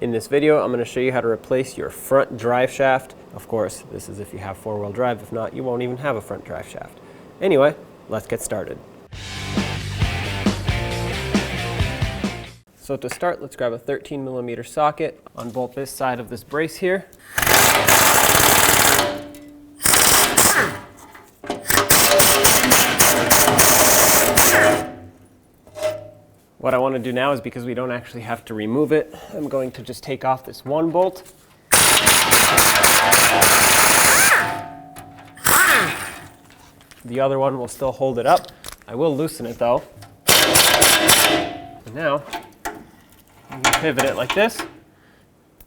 In this video, I'm going to show you how to replace your front drive shaft. Of course, this is if you have four-wheel drive. If not, you won't even have a front drive shaft. Anyway, let's get started. So to start, let's grab a 13mm socket, unbolt this side of this brace here. What I want to do now is, because we don't actually have to remove it, I'm going to just take off this one bolt. The other one will still hold it up. I will loosen it though. And now, I'm going to pivot it like this,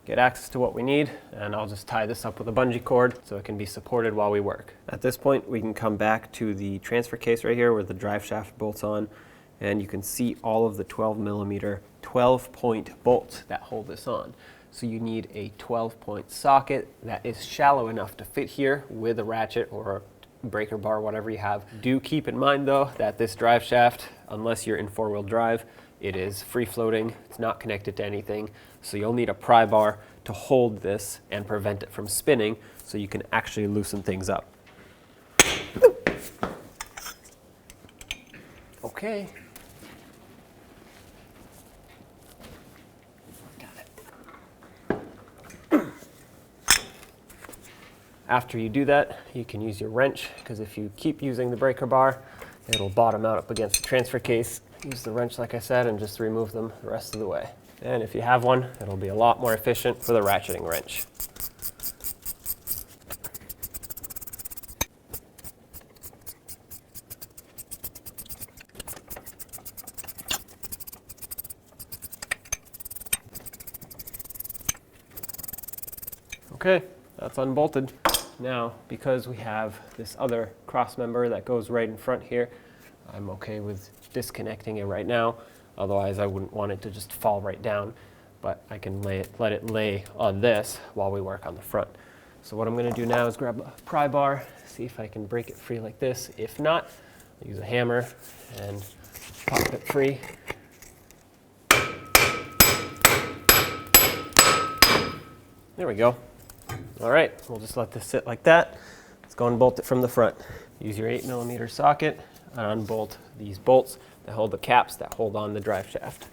get access to what we need, and I'll just tie this up with a bungee cord so it can be supported while we work. At this point, we can come back to the transfer case right here where the drive shaft bolts on, and you can see all of the 12mm 12-point bolts that hold this on. So you need a 12-point socket that is shallow enough to fit here with a ratchet or a breaker bar, whatever you have. Do keep in mind though that this drive shaft, unless you're in four-wheel drive, it is free floating, it's not connected to anything, so you'll need a pry bar to hold this and prevent it from spinning so you can actually loosen things up. Okay. After you do that, you can use your wrench, because if you keep using the breaker bar, it'll bottom out up against the transfer case. Use the wrench like I said and just remove them the rest of the way. And if you have one, it'll be a lot more efficient for the ratcheting wrench. Okay, that's unbolted. Now, because we have this other cross member that goes right in front here, I'm okay with disconnecting it right now. Otherwise, I wouldn't want it to just fall right down, but I can let it lay on this while we work on the front. So what I'm going to do now is grab a pry bar, see if I can break it free like this. If not, I'll use a hammer and pop it free. There we go. All right, we'll just let this sit like that. Let's go and bolt it from the front. Use your 8mm socket and unbolt these bolts that hold the caps that hold on the drive shaft.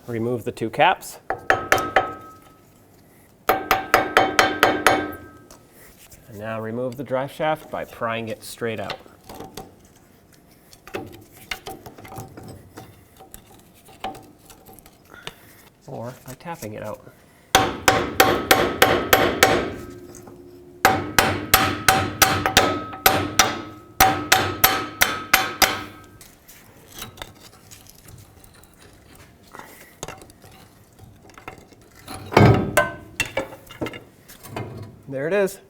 Remove the two caps. And now remove the drive shaft by prying it straight out. Or by tapping it out. There it is.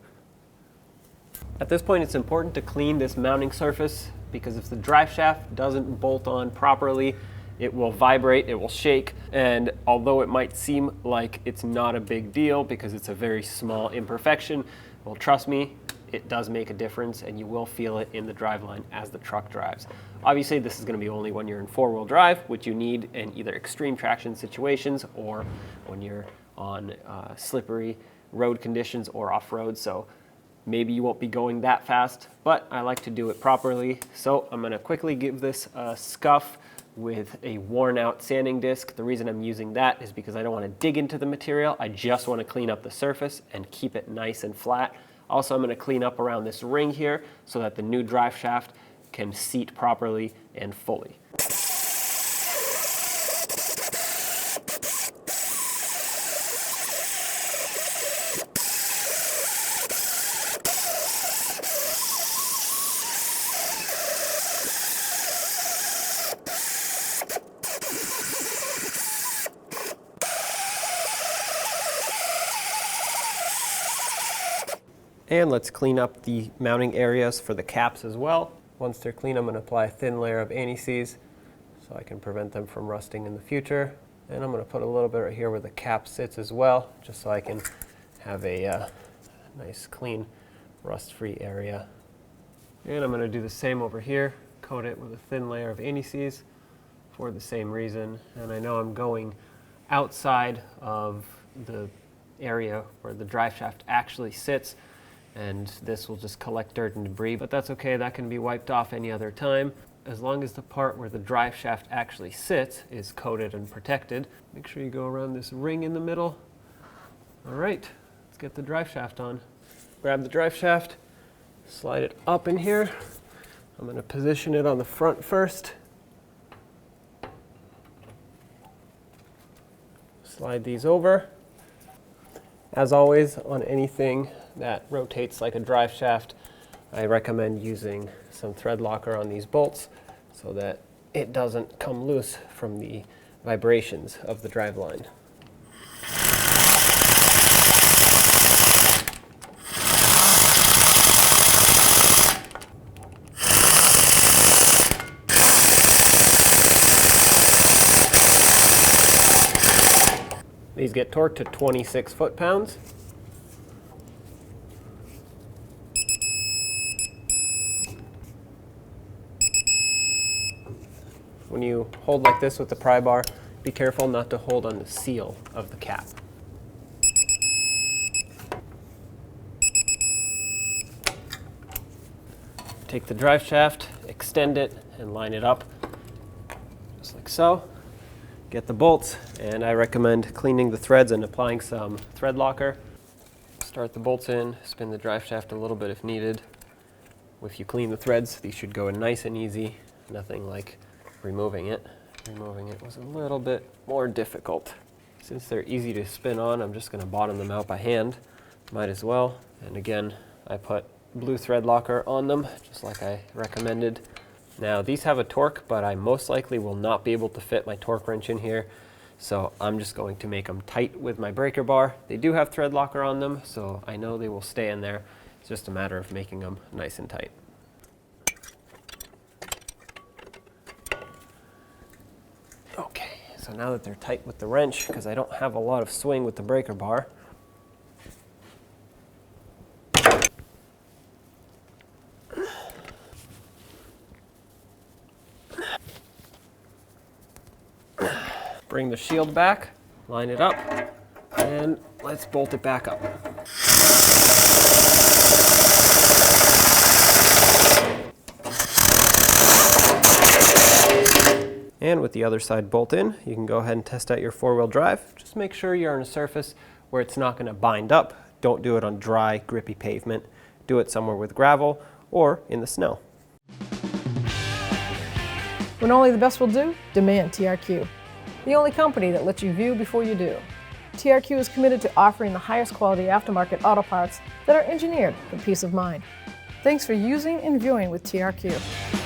At this point, it's important to clean this mounting surface, because if the drive shaft doesn't bolt on properly, it will vibrate, it will shake, and although it might seem like it's not a big deal because it's a very small imperfection, well, trust me, it does make a difference, and you will feel it in the driveline as the truck drives. Obviously, this is going to be only when you're in four-wheel drive, which you need in either extreme traction situations or when you're on slippery road conditions or off-road, so maybe you won't be going that fast, but I like to do it properly. So I'm going to quickly give this a scuff with a worn-out sanding disc. The reason I'm using that is because I don't want to dig into the material. I just want to clean up the surface and keep it nice and flat. Also, I'm going to clean up around this ring here so that the new drive shaft can seat properly and fully. And let's clean up the mounting areas for the caps as well. Once they're clean, I'm going to apply a thin layer of anti-seize so I can prevent them from rusting in the future. And I'm going to put a little bit right here where the cap sits as well, just so I can have a nice clean rust-free area. And I'm going to do the same over here, coat it with a thin layer of anti-seize for the same reason. And I know I'm going outside of the area where the drive shaft actually sits, and this will just collect dirt and debris, but that's okay, that can be wiped off any other time. As long as the part where the drive shaft actually sits is coated and protected. Make sure you go around this ring in the middle. All right, let's get the drive shaft on. Grab the drive shaft, slide it up in here. I'm going to position it on the front first. Slide these over. As always, on anything that rotates like a drive shaft, I recommend using some thread locker on these bolts so that it doesn't come loose from the vibrations of the drive line. These get torqued to 26 foot-pounds. When you hold like this with the pry bar, be careful not to hold on the seal of the cap. Take the drive shaft, extend it, and line it up, just like so. Get the bolts, and I recommend cleaning the threads and applying some thread locker. Start the bolts in, spin the drive shaft a little bit if needed. If you clean the threads, these should go in nice and easy, nothing like removing it. Removing it was a little bit more difficult. Since they're easy to spin on, I'm just going to bottom them out by hand. Might as well. And again, I put blue thread locker on them, just like I recommended. Now these have a torque, but I most likely will not be able to fit my torque wrench in here, so I'm just going to make them tight with my breaker bar. They do have thread locker on them, so I know they will stay in there. It's just a matter of making them nice and tight. Okay, so now that they're tight with the wrench, because I don't have a lot of swing with the breaker bar, bring the shield back, line it up, and let's bolt it back up. And with the other side bolt in, you can go ahead and test out your four-wheel drive. Just make sure you're on a surface where it's not going to bind up. Don't do it on dry, grippy pavement. Do it somewhere with gravel or in the snow. When only the best will do, demand TRQ. The only company that lets you view before you do. TRQ is committed to offering the highest quality aftermarket auto parts that are engineered for peace of mind. Thanks for using and viewing with TRQ.